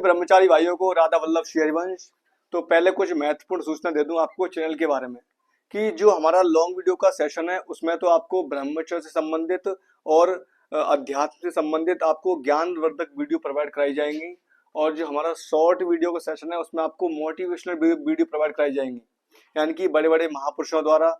ब्रह्मचारी भाइयों को राधा वल्लभ श्री हरिवंश। तो पहले कुछ महत्वपूर्ण सूचना दे दूं आपको चैनल के बारे में कि जो हमारा लॉन्ग वीडियो का सेशन है उसमें तो आपको ब्रह्मचर्य से संबंधित और अध्यात्म से संबंधित आपको ज्ञानवर्धक वीडियो प्रोवाइड कराई जाएंगी, और जो हमारा शॉर्ट वीडियो का सेशन है उसमें आपको मोटिवेशनल वीडियो प्रोवाइड कराई जाएंगी, यानी कि बड़े बड़े महापुरुषों द्वारा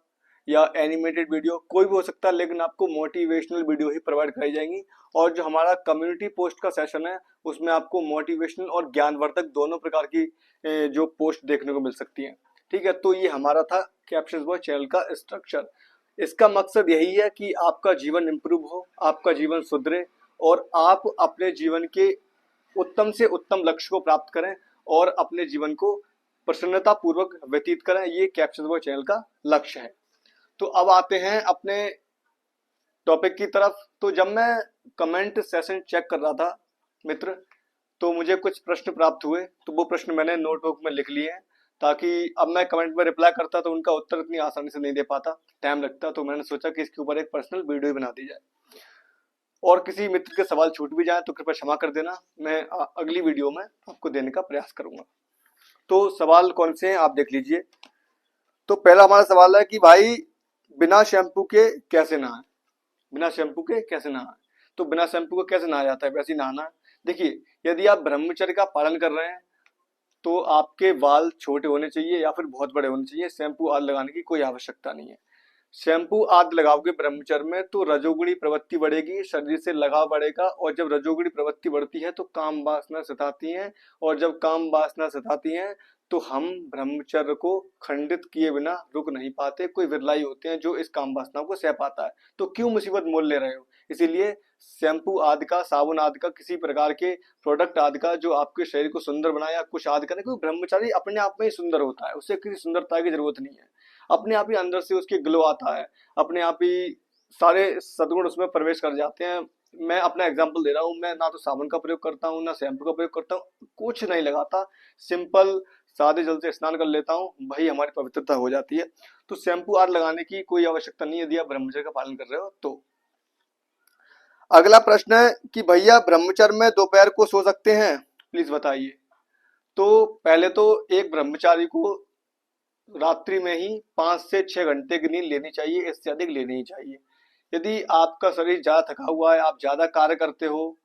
या एनिमेटेड वीडियो कोई भी हो सकता है, लेकिन आपको मोटिवेशनल वीडियो ही प्रोवाइड कराई जाएंगी। और जो हमारा कम्युनिटी पोस्ट का सेशन है उसमें आपको मोटिवेशनल और ज्ञानवर्धक दोनों प्रकार की जो पोस्ट देखने को मिल सकती हैं। ठीक है, तो ये हमारा था कैप्शंस बॉय चैनल का स्ट्रक्चर। इसका मकसद यही है कि आपका जीवन इम्प्रूव हो, आपका जीवन सुधरे और आप अपने जीवन के उत्तम से उत्तम लक्ष्य को प्राप्त करें और अपने जीवन को प्रसन्नता पूर्वक व्यतीत करें। ये कैप्शंस बॉय चैनल का लक्ष्य है। तो अब आते हैं अपने टॉपिक की तरफ। तो जब मैं कमेंट सेशन चेक कर रहा था मित्र, तो मुझे कुछ प्रश्न प्राप्त हुए, तो वो प्रश्न मैंने नोटबुक में लिख लिए हैं, ताकि अब मैं कमेंट में रिप्लाई करता तो उनका उत्तर इतनी आसानी से नहीं दे पाता, टाइम लगता। तो मैंने सोचा कि इसके ऊपर एक पर्सनल वीडियो बना दी जाए, और किसी मित्र के सवाल छूट भी जाए तो कृपया क्षमा कर देना, मैं अगली वीडियो में आपको देने का प्रयास करूंगा। तो सवाल कौन से हैं आप देख लीजिए। तो पहला हमारा सवाल है कि भाई बिना शैम्पू के कैसे नहाएं। बिना शैम्पू के कैसे नहाएं? तो बिना शैम्पू के कैसे नहाया जाता है, वैसे ही नहाना है। देखिए, यदि आप ब्रह्मचर्य का पालन कर रहे हैं तो आपके बाल छोटे होने चाहिए या फिर बहुत बड़े होने चाहिए। शैम्पू आदि लगाने की कोई आवश्यकता नहीं है। शैम्पू आदि लगाओगे ब्रह्मचर्य में तो रजोगुणी प्रवृत्ति बढ़ेगी, शरीर से लगाव बढ़ेगा, और जब रजोगुणी प्रवृत्ति बढ़ती है तो काम वासना सताती हैं, और जब काम वासना सताती हैं तो हम ब्रह्मचर्य को खंडित किए बिना रुक नहीं पाते। कोई विरलाई होते हैं जो इस काम वासना को सह पाता है। तो क्यों मुसीबत मोल ले रहे हो? इसीलिए शैम्पू आदि का, साबुन आदि का, किसी प्रकार के प्रोडक्ट आदि का जो आपके शरीर को सुंदर बनाए या कुछ आदि का नहीं, क्योंकि ब्रह्मचारी अपने आप में ही सुंदर होता है, उसे किसी सुंदरता की जरूरत नहीं है। अपने आप ही अंदर से उसके ग्लो आता है, अपने आप ही सारे सद्गुण उसमें प्रवेश कर जाते हैं। मैं अपना एग्जांपल दे रहा हूँ, मैं ना तो साबुन का प्रयोग करता हूँ ना शैम्पू का प्रयोग करता हूँ, कुछ नहीं लगाता, सिंपल सादे जल से स्नान कर लेता हूँ, वही हमारी पवित्रता हो जाती है। तो शैम्पू आदि लगाने की कोई आवश्यकता नहीं है यदि आप ब्रह्मचर्य का पालन कर रहे हो तो। अगला प्रश्न है कि भैया ब्रह्मचर्य में दोपहर को सो सकते हैं, प्लीज बताइए। तो पहले तो एक ब्रह्मचारी को रात्रि में ही 5 से 6 घंटे की नींद लेनी चाहिए, इससे अधिक लेनी ही चाहिए। यदि आपका शरीर ज्यादा थका हुआ है, आप ज्यादा कार्य करते हो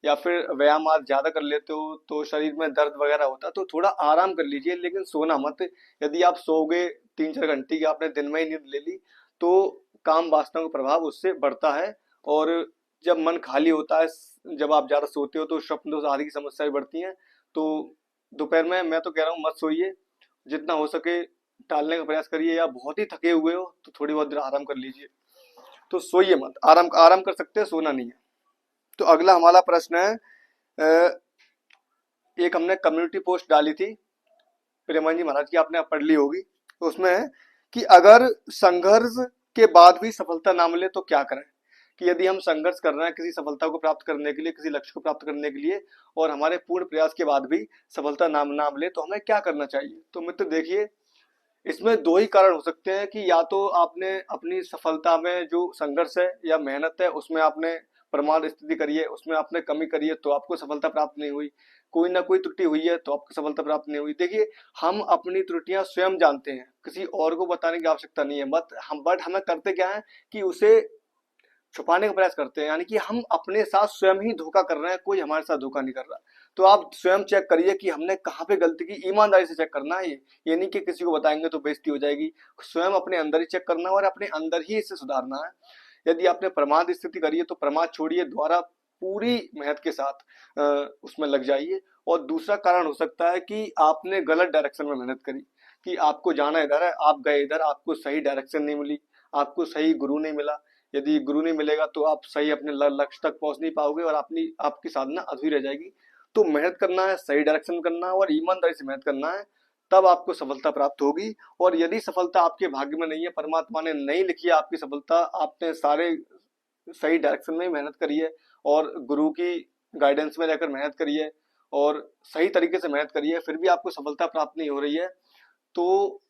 या फिर व्यायाम आप ज्यादा कर लेते हो तो शरीर में दर्द वगैरह होता है, तो थोड़ा आराम कर लीजिए, लेकिन सोना मत। यदि आप सोओगे 3-4 घंटे की आपने दिन में ही नींद ले ली तो काम वासना का प्रभाव उससे बढ़ता है, और जब मन खाली होता है, जब आप ज्यादा सोते हो तो स्वप्न दोष आदि की समस्याएं बढ़ती हैं। तो दोपहर में मैं तो कह रहा हूँ मत सोइए, जितना हो सके टालने का प्रयास करिए, या बहुत ही थके हुए हो तो थोड़ी बहुत देर आराम कर लीजिए। तो सोइए मत, आराम आराम कर सकते हैं, सोना नहीं है। तो अगला हमारा प्रश्न है, एक हमने कम्युनिटी पोस्ट डाली थी प्रेमान जी महाराज की, आपने पढ़ ली होगी। तो उसमें है कि अगर संघर्ष के बाद भी सफलता ना मिले तो क्या करें। कि यदि हम संघर्ष कर रहे हैं किसी सफलता को प्राप्त करने के लिए, किसी लक्ष्य को प्राप्त करने के लिए, और हमारे पूर्ण प्रयास के बाद भी सफलता ना मिले तो हमें क्या करना चाहिए। तो मित्र देखिए, इसमें दो ही कारण हो सकते हैं कि या तो आपने अपनी सफलता में जो संघर्ष है या मेहनत है उसमें आपने प्रमाद स्थिति करी है, उसमें आपने कमी करी है तो आपको सफलता प्राप्त नहीं हुई, कोई ना कोई त्रुटि हुई है तो आपको सफलता प्राप्त नहीं हुई। देखिए, हम अपनी त्रुटियां स्वयं जानते हैं, किसी और को बताने की आवश्यकता नहीं है। बट हमें करते क्या है कि उसे छुपाने का प्रयास करते हैं, यानी कि हम अपने साथ स्वयं ही धोखा कर रहे हैं, कोई हमारे साथ धोखा नहीं कर रहा। तो आप स्वयं चेक करिए कि हमने कहाँ पे गलती की, ईमानदारी से चेक करना है। ये नहीं कि किसी को बताएंगे तो बेइज्जती हो जाएगी, स्वयं अपने अंदर ही चेक करना है और अपने अंदर ही इसे सुधारना है। यदि आपने प्रमाद स्थिति करी है तो प्रमाद छोड़िए, द्वारा पूरी मेहनत के साथ उसमें लग जाइए। और दूसरा कारण हो सकता है कि आपने गलत डायरेक्शन में मेहनत करी, कि आपको जाना इधर है, आप गए इधर, आपको सही डायरेक्शन नहीं मिली, आपको सही गुरु नहीं मिला। यदि गुरु नहीं मिलेगा तो आप सही अपने लक्ष्य तक पहुंच नहीं पाओगे और आपकी साधना अधूरी रह जाएगी। तो मेहनत करना है, सही डायरेक्शन करना है और ईमानदारी से मेहनत करना है, तब आपको सफलता प्राप्त होगी। और यदि सफलता आपके भाग्य में नहीं है, परमात्मा ने नहीं लिखी है आपकी सफलता, आपने सारे सही डायरेक्शन में मेहनत करी है और गुरु की गाइडेंस में रहकर मेहनत करी है और सही तरीके से मेहनत करी है, फिर भी आपको सफलता प्राप्त नहीं हो रही है, तो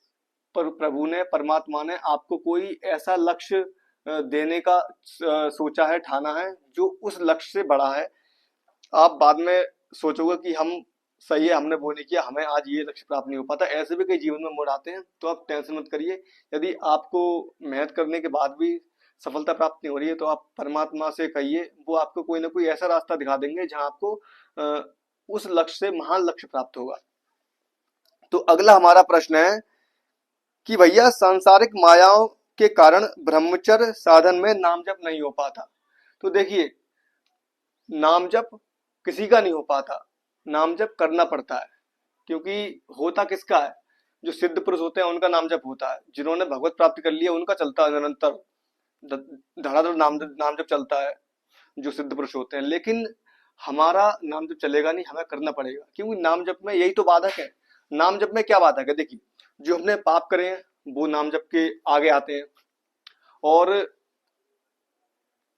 प्रभु ने, परमात्मा ने आपको कोई ऐसा लक्ष्य देने का सोचा है, ठाना है, जो उस लक्ष्य से बड़ा है। आप बाद में सोचोगे कि हम सही है, हमने वो नहीं किया, हमें आज ये लक्ष्य प्राप्त नहीं हो पाता। ऐसे भी कई जीवन में मोड़ आते हैं, तो आप टेंशन मत करिए। यदि आपको मेहनत करने के बाद भी सफलता प्राप्त नहीं हो रही है, तो आप परमात्मा से कहिए, वो आपको कोई ना कोई ऐसा रास्ता दिखा देंगे जहां आपको उस लक्ष्य से महान लक्ष्य प्राप्त होगा। तो अगला हमारा प्रश्न है कि भैया सांसारिक मायाओं के कारण ब्रह्मचर्य साधन में नाम जप नहीं हो पाता। तो देखिए, नाम जप किसी का नहीं हो पाता, नाम जप करना पड़ता है, क्योंकि होता किसका है, जो सिद्ध पुरुष होते हैं उनका नाम जप होता है, जिन्होंने भगवत प्राप्ति कर लिया उनका चलता है निरंतर धड़ाधड़ नाम जप चलता है, जो सिद्ध पुरुष होते हैं। लेकिन हमारा नाम जप चलेगा नहीं, हमें करना पड़ेगा, क्योंकि नाम जप में यही तो बाधक है। नाम जप में क्या बाधक है, देखिए, जो हमने पाप करे हैं वो नाम जप के आगे आते हैं, और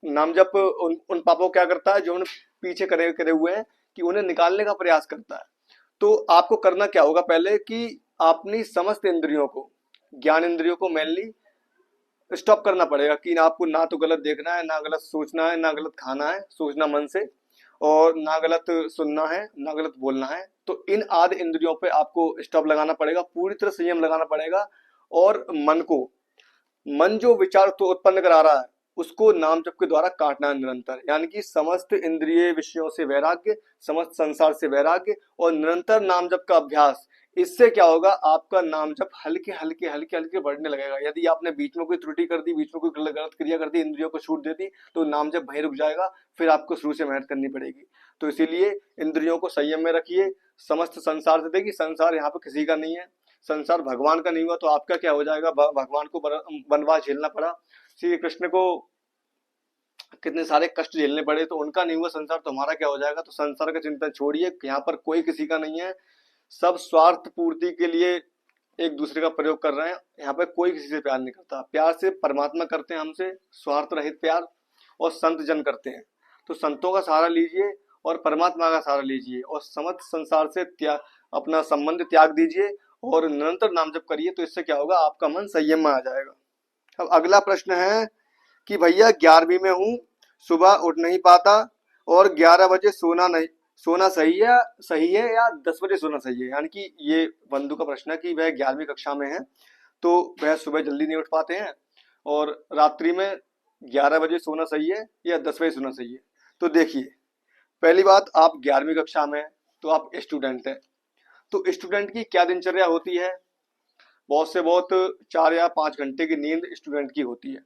नाम जप उन पापों को क्या करता है जो हमने पीछे करे करे हुए हैं, कि उन्हें निकालने का प्रयास करता है। तो आपको करना क्या होगा, पहले कि अपनी समस्त इंद्रियों को, ज्ञान इंद्रियों को मेनली स्टॉप करना पड़ेगा, कि आपको ना तो गलत देखना है, ना गलत सोचना है, ना गलत खाना है सोचना मन से, और ना गलत सुनना है, ना गलत बोलना है। तो इन आदि इंद्रियों पे आपको स्टॉप लगाना पड़ेगा, पूरी तरह संयम लगाना पड़ेगा। और मन जो विचार तो उत्पन्न करा रहा है उसको नाम जप के द्वारा काटना है निरंतर, यानी कि समस्त इंद्रिय विषयों से वैराग्य, समस्त संसार से वैराग्य और निरंतर नाम जप का अभ्यास। इससे क्या होगा, आपका नाम जप हल्के हल्के हल्के हल्के बढ़ने लगेगा। यदि आपने बीच में कोई त्रुटि कर दी, बीच में कोई गलत क्रिया कर दी, इंद्रियों को छूट दे दी, तो नाम जप वहीं रुक जाएगा, फिर आपको शुरू से मेहनत करनी पड़ेगी। तो इसीलिए इंद्रियों को संयम में रखिए। समस्त संसार से, देखिए संसार यहाँ पे किसी का नहीं है, संसार भगवान का नहीं हुआ तो आपका क्या हो जाएगा। भगवान को वनवास झेलना पड़ा, श्री कृष्ण को कितने सारे कष्ट झेलने पड़े, तो उनका नहीं हुआ संसार, तो हमारा क्या हो जाएगा। तो संसार का चिंतन छोड़िए, यहाँ पर कोई किसी का नहीं है, सब स्वार्थ पूर्ति के लिए एक दूसरे का प्रयोग कर रहे हैं। यहाँ पे कोई किसी से प्यार नहीं करता, प्यार से परमात्मा करते हैं हमसे, स्वार्थ रहित प्यार, और संत जन करते हैं। तो संतों का सहारा लीजिए और परमात्मा का सहारा लीजिए, और समस्त संसार से अपना संबंध त्याग दीजिए और निरंतर नाम जप करिए। तो इससे क्या होगा, आपका मन संयम में आ जाएगा। अब अगला प्रश्न है कि भैया 11वीं में हूँ, सुबह उठ नहीं पाता, और 11 बजे सोना सही है या 10 बजे सोना सही है। यानी कि ये बंधु का प्रश्न है कि वह 11वीं कक्षा में है, तो वह सुबह जल्दी नहीं उठ पाते हैं, और रात्रि में 11 बजे सोना सही है या 10 बजे सोना सही है। तो देखिए, पहली बात, आप 11वीं कक्षा में हैं, तो आप स्टूडेंट हैं। तो स्टूडेंट की क्या दिनचर्या होती है, बहुत से बहुत 4 या 5 घंटे की नींद स्टूडेंट की होती है।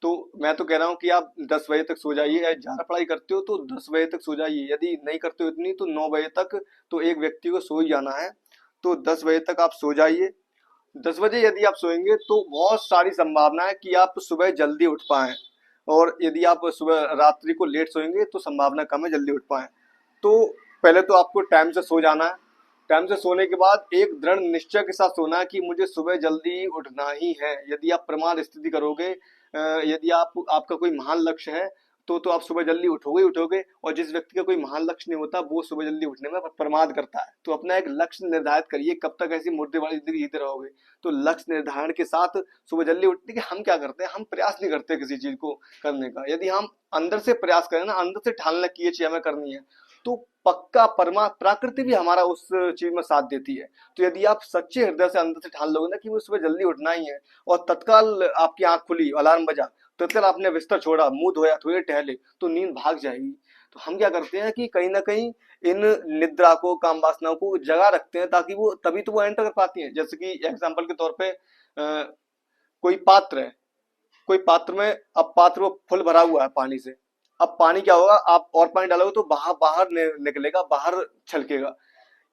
तो मैं तो कह रहा हूँ कि आप 10 बजे तक सो जाइए, या ज़्यादा पढ़ाई करते हो तो 10 बजे तक सो जाइए, यदि नहीं करते हो इतनी तो 9 बजे तक तो एक व्यक्ति को सो ही जाना है। तो 10 बजे तक आप सो जाइए। 10 बजे यदि आप सोएंगे तो बहुत सारी संभावना है कि आप सुबह जल्दी उठ पाएं, और यदि आप सुबह रात्रि को लेट सोएंगे तो संभावना कम है जल्दी उठ पाएं। तो पहले तो आपको टाइम से सो जाना है। टाइम से सोने के बाद एक दृढ़ निश्चय के साथ सोना है कि मुझे सुबह जल्दी उठना ही है। यदि आप प्रमाद स्थिति करोगे, यदि आपका कोई महान लक्ष्य है, तो आप सुबह जल्दी उठोगे उठोगे। और जिस व्यक्ति का कोई महान लक्ष्य नहीं होता वो सुबह जल्दी उठने में प्रमाद करता है। तो अपना एक लक्ष्य निर्धारित करिए, कब तक ऐसी मुर्दे वाली जिंदगी जीते रहोगे। तो लक्ष्य निर्धारण के साथ सुबह जल्दी उठने के हम क्या करते हैं, हम प्रयास नहीं करते किसी चीज को करने का। यदि हम अंदर से प्रयास करें ना, अंदर से ठान लें कि ये चीज हमें करनी है, तो पक्का प्रकृति भी हमारा उस चीज में साथ देती है। तो यदि आप सच्चे हृदय से अंदर से ठान लोगे ना कि मुझे सुबह जल्दी उठना ही है, और तत्काल आपकी आंख खुली, अलार्म बजा, तत्काल आपने बिस्तर छोड़ा, मुंह धोया, थोड़े टहले, तो नींद भाग जाएगी। तो हम क्या करते हैं कि कहीं ना कहीं इन निद्रा को, काम वासनाओं को जगा रखते हैं, ताकि वो तभी तो वो एंटर कर पाती है। जैसे कि एग्जाम्पल के तौर पे कोई पात्र है, कोई पात्र में, अब पात्र वो फुल भरा हुआ है पानी से, अब पानी क्या होगा, आप और पानी डालोगे तो बाहर बाहर निकलेगा, बाहर छलकेगा।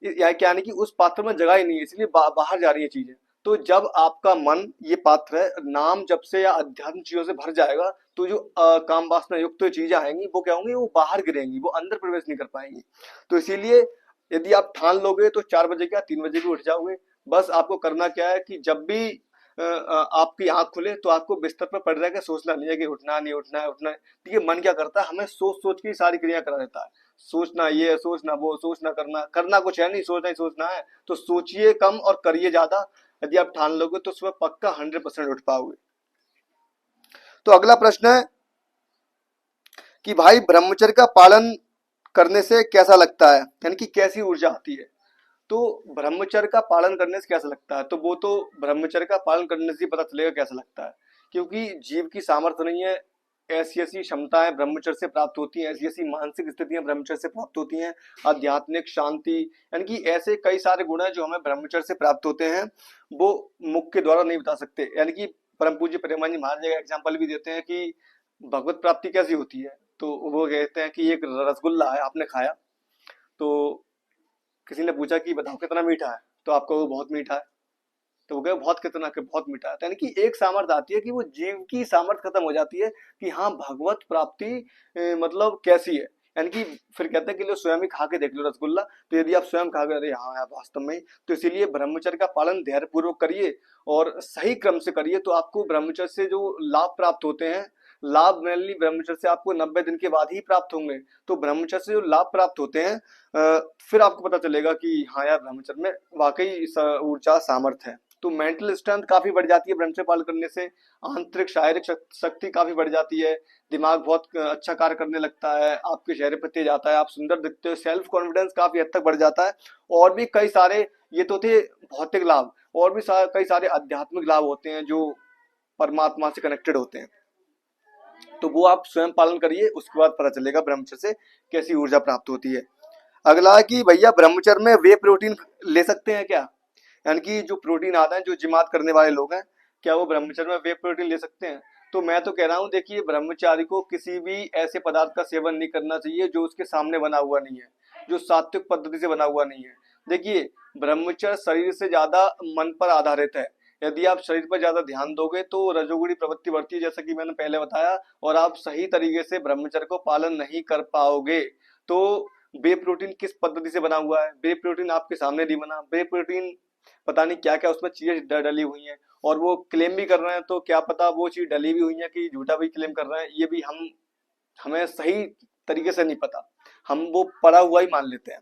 क्या नहीं कि उस पात्र में जगह ही नहीं है, इसलिए बाहर जा रही है चीजें। तो जब आपका मन, ये पात्र है, नाम जब से या अध्यात्म चीजों से भर जाएगा, तो जो काम वासना युक्त चीजें आएंगी वो क्या होंगी, वो बाहर गिरेंगी, वो अंदर प्रवेश नहीं कर पाएंगी। तो इसीलिए यदि आप ठान लोगे तो 4 बजे क्या 3 बजे भी उठ जाओगे। बस आपको करना क्या है कि जब भी आपकी आंख खुले तो आपको बिस्तर पर पड़ रहकर सोचना नहीं है कि उठना नहीं उठना है उठना है। देखिए, मन क्या करता है, हमें सोच सोच के सारी क्रिया करा देता है। सोचना ये, सोचना वो, सोचना करना कुछ है नहीं, सोचना ही सोचना है। तो सोचिए कम और करिए ज्यादा। यदि आप ठान लोगे तो सुबह पक्का 100% उठ पाओगे। तो अगला प्रश्न है कि भाई ब्रह्मचर्य का पालन करने से कैसा लगता है, यानी कि कैसी ऊर्जा आती है। तो ब्रह्मचर्य का पालन करने से कैसा लगता है, तो वो तो ब्रह्मचर्य का पालन करने से ही पता चलेगा कैसा लगता है, क्योंकि जीव की सामर्थ्य नहीं है, ऐसी ऐसी क्षमताएं ब्रह्मचर्य से प्राप्त होती हैं, ऐसी ऐसी मानसिक स्थितियां ब्रह्मचर्य से प्राप्त होती हैं, आध्यात्मिक शांति, यानी कि ऐसे कई सारे गुण हैं जो हमें ब्रह्मचर्य से प्राप्त होते हैं, वो मुख के द्वारा नहीं बता सकते। यानी कि परम पूज्य प्रेमानंद जी महाराज का एग्जाम्पल भी देते हैं कि भगवत प्राप्ति कैसी होती है, तो वो कहते हैं कि एक रसगुल्ला है, आपने खाया, तो किसी ने पूछा कि बताओ कितना मीठा है, तो आपको वो बहुत मीठा है, तो वो कहे बहुत कितना के बहुत मीठा है। यानी कि एक सामर्थ्य आती है कि वो जीव की सामर्थ्य खत्म हो जाती है कि हाँ भगवत प्राप्ति मतलब कैसी है। यानी कि फिर कहते हैं कि लो स्वयं ही खा के देख लो रसगुल्ला, तो यदि आप स्वयं खा गए अरे हाँ यार वास्तव में, तो इसीलिए ब्रह्मचर्य का पालन धैर्य पूर्वक करिए और सही क्रम से करिए, तो आपको ब्रह्मचर्य से जो लाभ प्राप्त होते हैं, लाभ मेनली ब्रह्मचर्य से आपको 90 दिन के बाद ही प्राप्त होंगे। तो ब्रह्मचर्य से जो लाभ प्राप्त होते हैं फिर आपको पता चलेगा कि हाँ यार ब्रह्मचर्य में वाकई ऊर्जा सामर्थ्य है। तो मेंटल स्ट्रेंथ काफी बढ़ जाती है ब्रह्मचर्य पालन करने से, आंतरिक शारीरिक शक्ति काफी बढ़ जाती है, दिमाग बहुत अच्छा कार्य करने लगता है, आपके चेहरे पर तेज आता है, आप सुंदर दिखते हो, सेल्फ कॉन्फिडेंस काफी हद तक बढ़ जाता है। और भी कई सारे, ये तो थे भौतिक लाभ, और भी कई सारे आध्यात्मिक लाभ होते हैं जो परमात्मा से कनेक्टेड होते हैं, तो वो आप स्वयं पालन करिए, उसके बाद पता चलेगा ब्रह्मचर्य से कैसी ऊर्जा प्राप्त होती है। अगला है कि भैया ब्रह्मचर्य में वे प्रोटीन ले सकते हैं क्या, यानी कि जो प्रोटीन आता है, जो जिमात करने वाले लोग हैं, क्या वो ब्रह्मचर्य में वे प्रोटीन ले सकते हैं। तो मैं तो कह रहा हूँ देखिए, ब्रह्मचारी को किसी भी ऐसे पदार्थ का सेवन नहीं करना चाहिए जो उसके सामने बना हुआ नहीं है, जो सात्विक पद्धति से बना हुआ नहीं है। देखिए ब्रह्मचर्य शरीर से ज्यादा मन पर आधारित है, यदि आप शरीर पर ज्यादा ध्यान दोगे तो रजोगुणी प्रवृत्ति बढ़ती है, जैसा कि मैंने पहले बताया, और आप सही तरीके से ब्रह्मचर्य को पालन नहीं कर पाओगे। तो बे प्रोटीन किस पद्धति से बना हुआ है, बे प्रोटीन आपके सामने नहीं बना, बे प्रोटीन पता नहीं क्या क्या उसमें चीजें डली हुई हैं, और वो क्लेम भी कर रहे हैं, तो क्या पता वो चीज डली भी हुई है कि झूठा भी क्लेम कर रहे हैं, ये भी हमें सही तरीके से नहीं पता, हम वो पड़ा हुआ ही मान लेते हैं।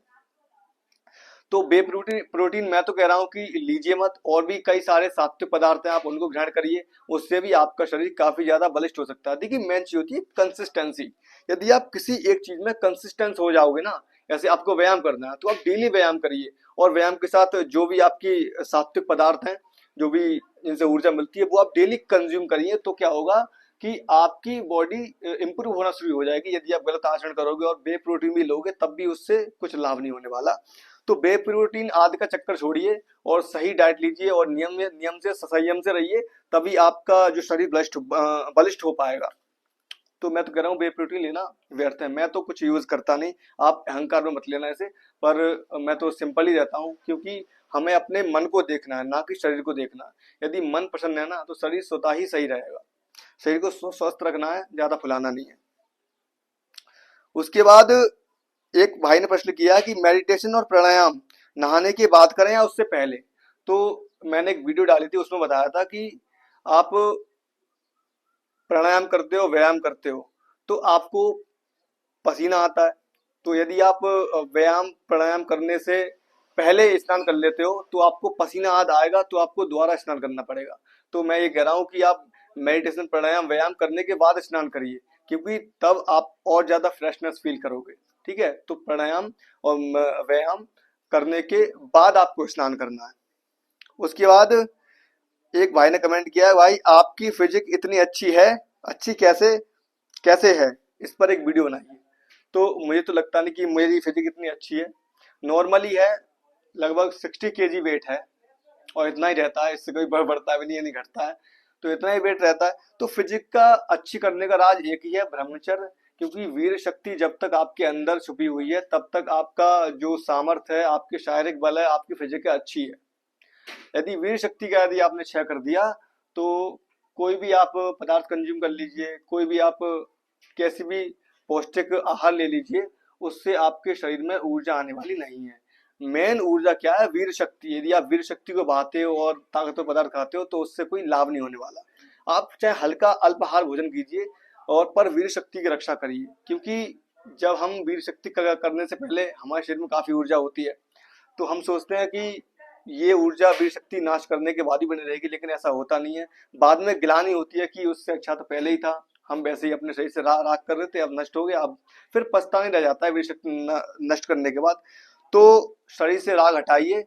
तो बे प्रोटीन प्रोटीन मैं तो कह रहा हूँ कि लीजिए मत, और भी कई सारे सात्विक पदार्थ हैं आप उनको ग्रहण करिए, उससे भी आपका शरीर काफी ज्यादा बलिष्ठ हो सकता है। देखिए मेन चीज होती है कंसिस्टेंसी, यदि आप किसी एक चीज में कंसिस्टेंस हो जाओगे ना, जैसे आपको व्यायाम करना है तो आप डेली व्यायाम करिए, और व्यायाम के साथ जो भी आपकी सात्विक पदार्थ हैं, जो भी इनसे ऊर्जा मिलती है, वो आप डेली कंज्यूम करिए, तो क्या होगा कि आपकी बॉडी इंप्रूव होना शुरू हो जाएगी। यदि आप गलत आचरण करोगे और बे प्रोटीन भी लोगे तब भी उससे कुछ लाभ नहीं होने वाला। तो बे प्रोटीन आदि का चक्कर छोड़िए और सही डाइट लीजिए और नियम से संयम से रहिए, तभी आपका जो शरीर बलिष्ठ हो पाएगा। तो मैं तो कह रहा हूँ बे प्रोटीन लेना व्यर्थ है, मैं तो कुछ यूज करता नहीं, आप अहंकार में मत लेना इसे, पर मैं तो सिंपल ही रहता हूँ, क्योंकि हमें अपने मन को देखना है, ना कि शरीर को देखना है। यदि मन प्रसन्न है ना तो शरीर स्वतः ही सही रहेगा, शरीर को स्वस्थ रखना है, ज्यादा फुलाना नहीं है। उसके बाद एक भाई ने प्रश्न किया कि मेडिटेशन और प्राणायाम नहाने के बाद करें या उससे पहले। तो मैंने एक वीडियो डाली थी, उसमें बताया था कि आप प्राणायाम करते हो, व्यायाम करते हो, तो आपको पसीना आता है, तो यदि आप व्यायाम प्राणायाम करने से पहले स्नान कर लेते हो तो आपको पसीना आएगा, तो आपको दोबारा स्नान करना पड़ेगा। तो मैं ये कह रहा हूँ कि आप मेडिटेशन प्राणायाम व्यायाम करने के बाद स्नान करिए, क्योंकि तब आप और ज्यादा फ्रेशनेस फील करोगे। ठीक है, तो प्राणायाम और व्यायाम करने के बाद आपको स्नान करना है। उसके बाद एक भाई ने कमेंट किया है, भाई आपकी फिजिक इतनी अच्छी है, अच्छी कैसे कैसे है, इस पर एक वीडियो बनाइए। तो मुझे तो लगता नहीं कि मेरी फिजिक इतनी अच्छी है, नॉर्मली है, लगभग 60 kg वेट है, और इतना ही रहता है, इससे कोई बढ़ता भी नहीं है, नहीं घटता है, तो इतना ही वेट रहता है। तो फिजिक का अच्छी करने का राज एक ही है, ब्रह्मचर्य, क्योंकि वीर शक्ति जब तक आपके अंदर छुपी हुई है तब तक आपका जो सामर्थ्य है, आपके शारीरिक बल है, आपकी फिजिक अच्छी है। यदि वीर शक्ति का यदि आपने क्षय कर दिया तो कोई भी आप पदार्थ कंज्यूम कर लीजिए, कोई भी आप कैसी भी पौष्टिक आहार ले लीजिए, उससे आपके शरीर में ऊर्जा आने वाली नहीं है। मेन ऊर्जा क्या है, वीर शक्ति। यदि आप वीर शक्ति को बहाते हो और ताकतवर पदार्थ खाते हो तो उससे कोई लाभ नहीं होने वाला। आप चाहे हल्का अल्पाहार भोजन कीजिए और पर वीर शक्ति की रक्षा करिए, क्योंकि जब हम वीर शक्ति करने से पहले हमारे शरीर में काफी ऊर्जा होती है, तो हम सोचते हैं कि ये ऊर्जा वीर शक्ति नाश करने के बाद ही बनी रहेगी, लेकिन ऐसा होता नहीं है। बाद में ग्लानि होती है कि उससे अच्छा तो पहले ही था, हम वैसे ही अपने शरीर से राख कर रहे थे, अब नष्ट हो गया, अब फिर पछताने रह जाता है वीर शक्ति नष्ट करने के बाद। तो शरीर से राग हटाइए,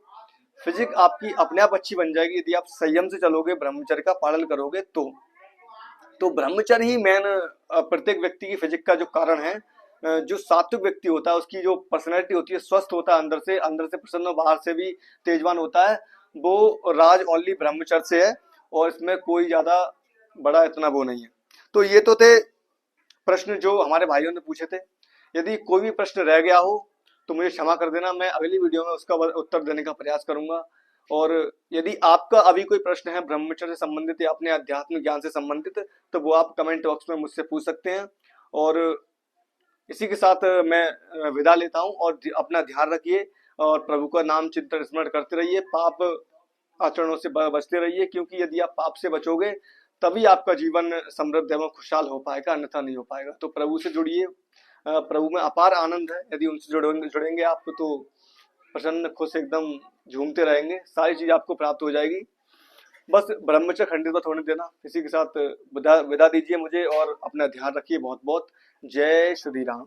फिजिक आपकी अपने आप अच्छी बन जाएगी यदि आप संयम से चलोगे, ब्रह्मचर्य का पालन करोगे तो ब्रह्मचर्य ही मेन प्रत्येक व्यक्ति की फिजिक का जो कारण है। जो सात्विक व्यक्ति होता है उसकी जो पर्सनैलिटी होती है, स्वस्थ होता है, अंदर से प्रसन्न, बाहर से भी तेजवान होता है, वो राज ओनली ब्रह्मचर्य से है और इसमें कोई ज्यादा बड़ा इतना वो नहीं है। तो ये तो थे प्रश्न जो हमारे भाइयों ने पूछे थे। यदि कोई भी प्रश्न रह गया हो तो मुझे क्षमा कर देना, मैं अगली वीडियो में उसका उत्तर देने का प्रयास करूंगा। और यदि आपका अभी कोई प्रश्न है ब्रह्मचर्य से संबंधित या अपने आध्यात्मिक ज्ञान से संबंधित, तो वो आप कमेंट बॉक्स में मुझसे पूछ सकते हैं। और इसी के साथ मैं विदा लेता हूं और अपना ध्यान रखिए और प्रभु का नाम चिंतन स्मरण करते रहिए, पाप आचरणों से बचते रहिए, क्योंकि यदि आप पाप से बचोगे तभी आपका जीवन समृद्ध एवं खुशहाल हो पाएगा, अन्यथा नहीं हो पाएगा। तो प्रभु से जुड़िए, प्रभु में अपार आनंद है, यदि उनसे जुड़ेंगे आप तो प्रसन्न खुश एकदम झूमते रहेंगे, सारी चीज आपको प्राप्त हो जाएगी। बस ब्रह्मचर्य खंडित मत होने देना। इसी के साथ विदा दीजिए मुझे और अपना ध्यान रखिए। बहुत बहुत जय श्री राम।